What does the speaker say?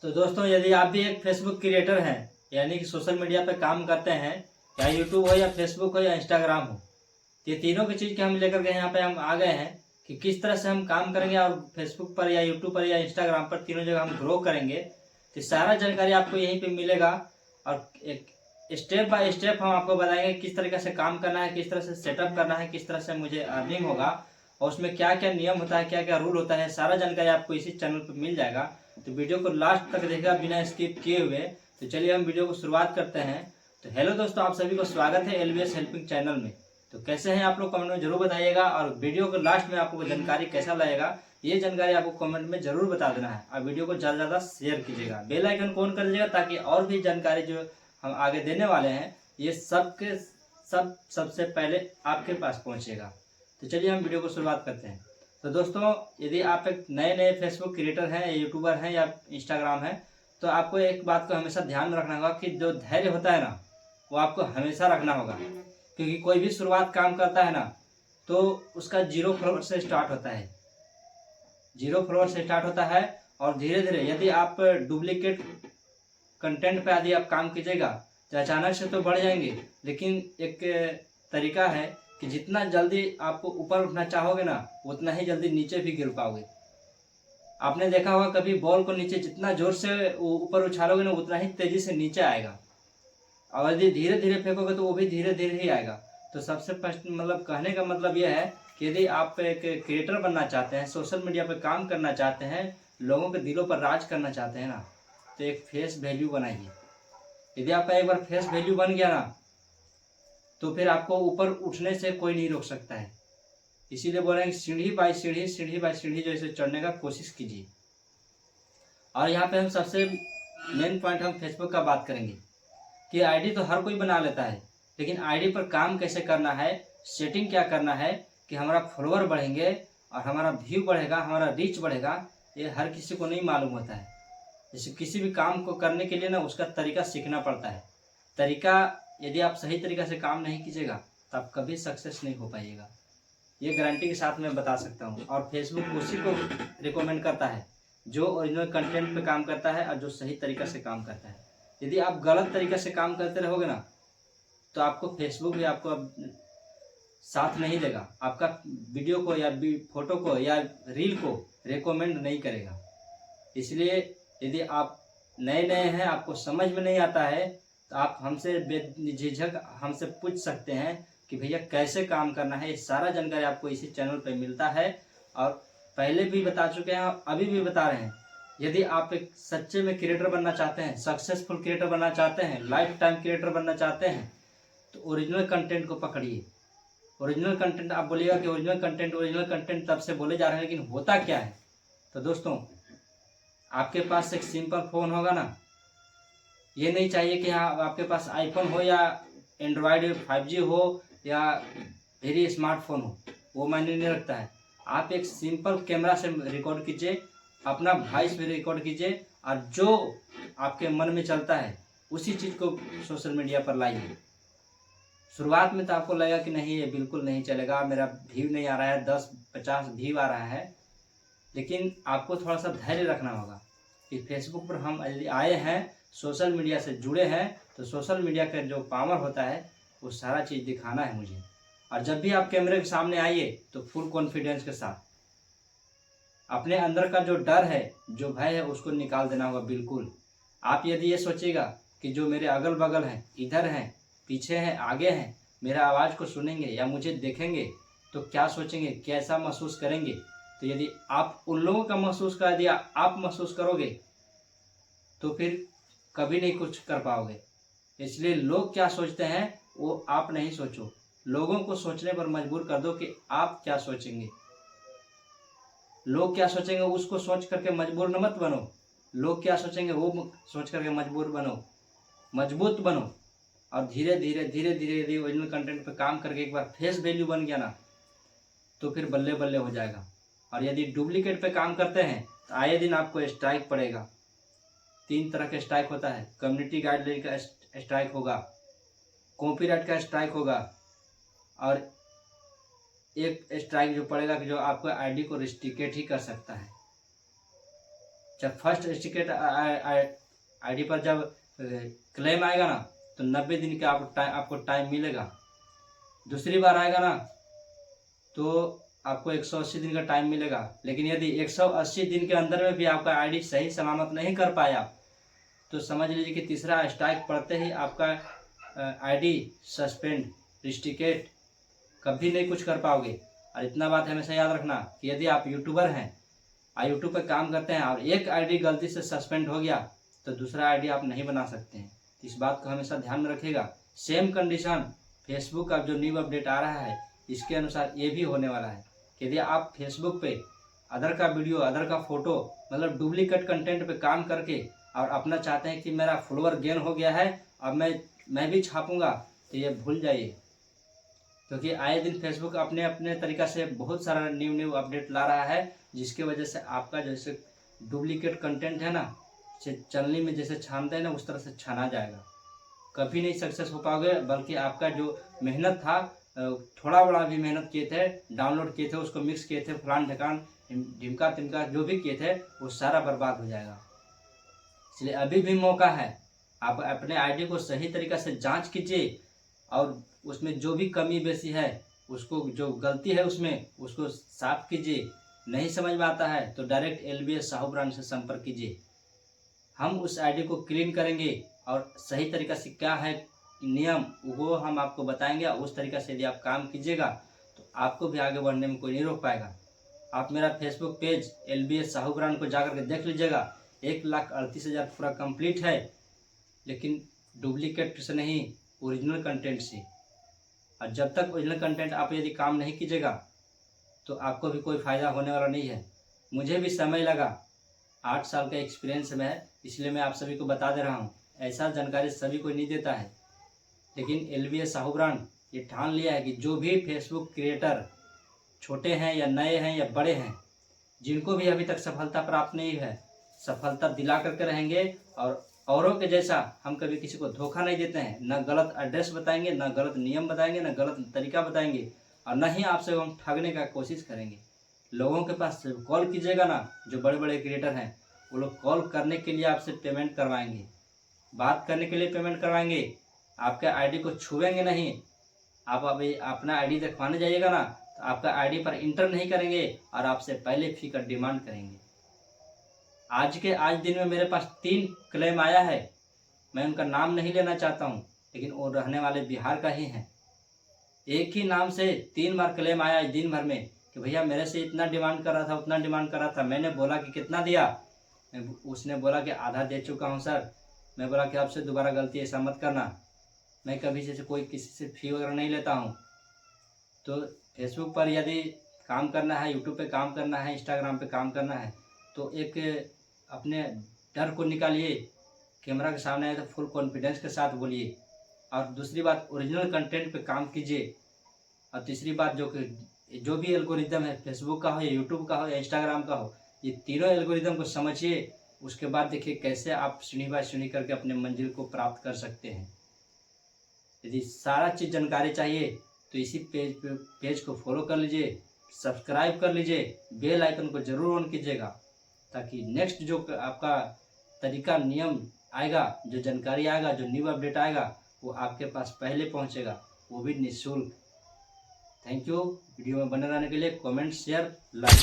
तो दोस्तों, यदि आप भी एक फेसबुक क्रिएटर हैं, यानी कि सोशल मीडिया पे काम करते हैं, या यूट्यूब हो या फेसबुक हो या इंस्टाग्राम हो, ये तीनों की चीज़ के हम लेकर के यहाँ पे हम आ गए हैं कि किस तरह से हम काम करेंगे और फेसबुक पर या यूट्यूब पर या इंस्टाग्राम पर तीनों जगह हम ग्रो करेंगे। तो सारा जानकारी आपको यहीं पे मिलेगा और एक स्टेप बाय स्टेप हम आपको बताएंगे किस तरीके से काम करना है, किस तरह से सेटअप करना है, किस तरह से मुझे अर्निंग होगा और उसमें क्या क्या नियम होता है, क्या क्या रूल होता है। सारा जानकारी आपको इसी चैनल पर मिल जाएगा। तो वीडियो को लास्ट तक देखिएगा बिना स्किप किए हुए। तो चलिए हम वीडियो को शुरुआत करते हैं। तो हेलो दोस्तों, आप सभी को स्वागत है एलबीएस हेल्पिंग चैनल में। तो कैसे हैं आप लोग, कमेंट में जरूर बताइएगा और वीडियो को लास्ट में आपको जानकारी कैसा लगेगा ये जानकारी आपको कमेंट में जरूर बता देना है। और वीडियो को ज़्यादा से ज़्यादा शेयर कीजिएगा, बेल आइकन को ऑन कर लीजिएगा ताकि और भी जानकारी जो हम आगे देने वाले हैं ये सबसे पहले आपके पास पहुंचेगा। तो चलिए हम वीडियो को शुरुआत करते हैं। तो दोस्तों, यदि आप एक नए फेसबुक क्रिएटर हैं या यूट्यूबर हैं या इंस्टाग्राम है, तो आपको एक बात को हमेशा ध्यान में रखना होगा कि जो धैर्य होता है ना, वो आपको हमेशा रखना होगा। क्योंकि कोई भी शुरुआत काम करता है ना, तो उसका 0 फॉलोअर से स्टार्ट होता है। 0 फॉलोअर से स्टार्ट होता है और धीरे धीरे यदि आप डुप्लीकेट कंटेंट पे यदि आप काम कीजिएगा तो अचानक से तो बढ़ जाएंगे, लेकिन एक तरीका है कि जितना जल्दी आपको ऊपर उठना चाहोगे ना, उतना ही जल्दी नीचे भी गिर पाओगे। आपने देखा होगा कभी बॉल को नीचे जितना जोर से ऊपर उछालोगे ना, उतना ही तेजी से नीचे आएगा। और यदि धीरे धीरे फेंकोगे तो वो भी धीरे धीरे ही आएगा। तो सबसे फर्स्ट कहने का मतलब यह है कि यदि आप एक क्रिएटर बनना चाहते हैं, सोशल मीडिया पर काम करना चाहते हैं, लोगों के दिलों पर राज करना चाहते हैं ना, तो एक फेस वैल्यू बनाइए। यदि आपका एक बार फेस वैल्यू बन गया ना, तो फिर आपको ऊपर उठने से कोई नहीं रोक सकता है। इसीलिए बोल रहे हैं सीढ़ी बाई सीढ़ी, सीढ़ी बाई सीढ़ी जैसे चढ़ने का कोशिश कीजिए। और यहाँ पे हम सबसे मेन पॉइंट हम फेसबुक का बात करेंगे कि आईडी तो हर कोई बना लेता है, लेकिन आईडी पर काम कैसे करना है, सेटिंग क्या करना है कि हमारा फॉलोअर बढ़ेंगे और हमारा व्यू बढ़ेगा, हमारा रीच बढ़ेगा, ये हर किसी को नहीं मालूम होता है। जैसे किसी भी काम को करने के लिए ना उसका तरीका सीखना पड़ता है। तरीका यदि आप सही तरीक़े से काम नहीं कीजिएगा तो आप कभी सक्सेस नहीं हो पाइएगा, ये गारंटी के साथ मैं बता सकता हूँ। और फेसबुक उसी को रिकमेंड करता है जो ओरिजिनल कंटेंट पे काम करता है और जो सही तरीक़े से काम करता है। यदि आप गलत तरीक़े से काम करते रहोगे ना, तो आपको फेसबुक भी आपको साथ नहीं देगा, आपका वीडियो को या फोटो को या रील को रिकमेंड नहीं करेगा। इसलिए यदि आप नए हैं, आपको समझ में नहीं आता है, तो आप हमसे बेझिझक हमसे पूछ सकते हैं कि भैया कैसे काम करना है। ये सारा जानकारी आपको इसी चैनल पे मिलता है और पहले भी बता चुके हैं और अभी भी बता रहे हैं। यदि आप एक सच्चे में क्रिएटर बनना चाहते हैं, सक्सेसफुल क्रिएटर बनना चाहते हैं, लाइफ टाइम क्रिएटर बनना चाहते हैं, तो ओरिजिनल कंटेंट को पकड़िए। ओरिजिनल कंटेंट आप बोलिएगा कि ओरिजिनल कंटेंट तब से बोले जा रहे हैं, लेकिन होता क्या है? तो दोस्तों, आपके पास एक सिंपल फ़ोन होगा ना, ये नहीं चाहिए कि हाँ आपके पास आईफोन हो या एंड्रॉयड 5G हो या वेरी स्मार्टफोन हो, वो मायने नहीं रखता है। आप एक सिंपल कैमरा से रिकॉर्ड कीजिए, अपना वॉइस में रिकॉर्ड कीजिए और जो आपके मन में चलता है उसी चीज़ को सोशल मीडिया पर लाइए। शुरुआत में तो आपको लगेगा कि नहीं ये बिल्कुल नहीं चलेगा, मेरा व्यू नहीं आ रहा है, 10-50 व्यू आ रहा है, लेकिन आपको थोड़ा सा धैर्य रखना होगा कि फेसबुक पर हम यदि आए हैं, सोशल मीडिया से जुड़े हैं, तो सोशल मीडिया का जो पावर होता है वो सारा चीज़ दिखाना है मुझे। और जब भी आप कैमरे के सामने आइए तो फुल कॉन्फिडेंस के साथ अपने अंदर का जो डर है, जो भय है, उसको निकाल देना होगा। बिल्कुल आप यदि ये सोचिएगा कि जो मेरे अगल बगल हैं, इधर हैं, पीछे हैं, आगे हैं, मेरा आवाज़ को सुनेंगे या मुझे देखेंगे तो क्या सोचेंगे, कैसा महसूस करेंगे। तो यदि आप उन लोगों का महसूस कर दिया, आप महसूस करोगे, तो फिर कभी नहीं कुछ कर पाओगे। इसलिए लोग क्या सोचते हैं वो आप नहीं सोचो, लोगों को सोचने पर मजबूर कर दो कि आप क्या सोचेंगे। लोग क्या सोचेंगे उसको सोच करके मजबूर न मत बनो, लोग क्या सोचेंगे वो सोच करके मजबूर बनो, मजबूत बनो। और धीरे धीरे यदि ओरिजिनल कंटेंट पे काम करके एक बार फेस वैल्यू बन गया ना, तो फिर बल्ले बल्ले हो जाएगा। और यदि डुप्लीकेट पे काम करते हैं तो आए दिन आपको स्ट्राइक पड़ेगा। 3 तरह का स्ट्राइक होता है, कम्युनिटी गाइडलाइन का स्ट्राइक होगा, कॉपीराइट का स्ट्राइक होगा और एक स्ट्राइक जो पड़ेगा कि जो आपको आईडी को रिस्ट्रिकेट ही कर सकता है। जब फर्स्ट रजिस्ट्रेटेड आईडी पर जब क्लेम आएगा ना तो 90 दिन का आपको टाइम मिलेगा। दूसरी बार आएगा ना तो आपको 180 दिन का टाइम मिलेगा। लेकिन यदि 180 दिन के अंदर में भी आपका आईडी सही सलामत नहीं कर पाया तो समझ लीजिए कि तीसरा स्ट्राइक पड़ते ही आपका आईडी सस्पेंड, रिस्ट्रिकेट, कभी नहीं कुछ कर पाओगे। और इतना बात हमेशा याद रखना कि यदि आप यूट्यूबर हैं और यूट्यूब पर काम करते हैं और एक आईडी गलती से सस्पेंड हो गया तो दूसरा आईडी आप नहीं बना सकते हैं। इस बात को हमेशा ध्यान में रखिएगा। सेम कंडीशन फेसबुक का जो न्यू अपडेट आ रहा है इसके अनुसार ये भी होने वाला है कि यदि आप फेसबुक पे अदर का वीडियो, अदर का फोटो, मतलब डुप्लीकेट कंटेंट पे काम करके और अपना चाहते हैं कि मेरा फॉलोअर गेन हो गया है अब मैं भी छापूंगा, तो ये भूल जाइए। क्योंकि आए दिन फेसबुक अपने अपने तरीका से बहुत सारा न्यू अपडेट ला रहा है जिसकी वजह से आपका जैसे डुप्लीकेट कंटेंट है ना, चलनी में जैसे छानते हैं ना उस तरह से छाना जाएगा। कभी नहीं सक्सेस हो पाओगे, बल्कि आपका जो मेहनत था, थोड़ा बड़ा भी मेहनत किए थे, डाउनलोड किए थे, उसको मिक्स किए थे, फलान ढकान ढिमका तिमका जो भी किए थे वो सारा बर्बाद हो जाएगा। इसलिए अभी भी मौका है, आप अपने आईडी को सही तरीका से जांच कीजिए और उसमें जो भी कमी बेसी है उसको, जो गलती है उसमें उसको साफ कीजिए। नहीं समझ में आता है तो डायरेक्ट LBS साहू ब्रांड से संपर्क कीजिए। हम उस आईडी को क्लीन करेंगे और सही तरीका से क्या है नियम वो हम आपको बताएंगे। उस तरीका से यदि आप काम कीजिएगा तो आपको भी आगे बढ़ने में कोई नहीं रोक पाएगा। आप मेरा Facebook page LBS Sahu brand को जाकर के देख लीजिएगा। 1,38,000 पूरा कंप्लीट है, लेकिन डुप्लीकेट से नहीं, ओरिजिनल कंटेंट से। और जब तक ओरिजिनल कंटेंट आप यदि काम नहीं कीजिएगा तो आपको भी कोई फ़ायदा होने वाला नहीं है। मुझे भी समय लगा, 8 साल का एक्सपीरियंस में है, इसलिए मैं आप सभी को बता दे रहा हूँ। ऐसा जानकारी सभी को नहीं देता है, लेकिन LBS साहू ब्रांड ये ठान लिया है कि जो भी फेसबुक क्रिएटर छोटे हैं या नए हैं या बड़े हैं, जिनको भी अभी तक सफलता प्राप्त नहीं है, सफलता दिला करके रहेंगे। और औरों के जैसा हम कभी किसी को धोखा नहीं देते हैं, न गलत एड्रेस बताएंगे, न गलत नियम बताएंगे, न गलत तरीका बताएंगे, और न ही आपसे हम ठगने का कोशिश करेंगे। लोगों के पास कॉल कीजिएगा ना, जो बड़े बड़े क्रिएटर हैं वो लोग कॉल करने के लिए आपसे पेमेंट करवाएंगे, बात करने के लिए पेमेंट करवाएंगे, आपके आईडी को छुएंगे नहीं। आप अभी अपना आईडी दिखवाने जाइएगा ना तो आपका आईडी पर इंटर नहीं करेंगे और आपसे पहले फी का डिमांड करेंगे। आज दिन में मेरे पास 3 क्लेम आया है। मैं उनका नाम नहीं लेना चाहता हूँ, लेकिन वो रहने वाले बिहार का ही हैं। एक ही नाम से 3 बार क्लेम आया है दिन भर में कि भैया मेरे से इतना डिमांड कर रहा था, उतना डिमांड कर रहा था। मैंने बोला कि कितना दिया, उसने बोला कि आधा दे चुका हूँ सर। मैं बोला कि आपसे दोबारा गलती ऐसा मत करना, मैं कभी जैसे कोई किसी से फी वगैरह नहीं लेता हूँ। तो फेसबुक पर यदि काम करना है, यूट्यूब पे काम करना है, इंस्टाग्राम पे काम करना है तो एक अपने डर को निकालिए, कैमरा के सामने आए तो फुल कॉन्फिडेंस के साथ बोलिए। और दूसरी बात, ओरिजिनल कंटेंट पे काम कीजिए। और तीसरी बात, जो भी एल्गोरिदम है, फेसबुक का हो या यूट्यूब का हो या इंस्टाग्राम का हो, ये तीनों एल्गोरिदम को समझिए। उसके बाद देखिए कैसे आप सीढ़ी बाय सीढ़ी करके अपने मंजिल को प्राप्त कर सकते हैं। यदि सारा चीज़ जानकारी चाहिए तो इसी पेज को फॉलो कर लीजिए, सब्सक्राइब कर लीजिए, बेल आइकन को जरूर ऑन कीजिएगा, ताकि नेक्स्ट जो आपका तरीका नियम आएगा, जो जानकारी आएगा, जो न्यू अपडेट आएगा वो आपके पास पहले पहुंचेगा, वो भी निःशुल्क। Thank you. वीडियो में बने रहने के लिए कमेंट, शेयर, लाइक।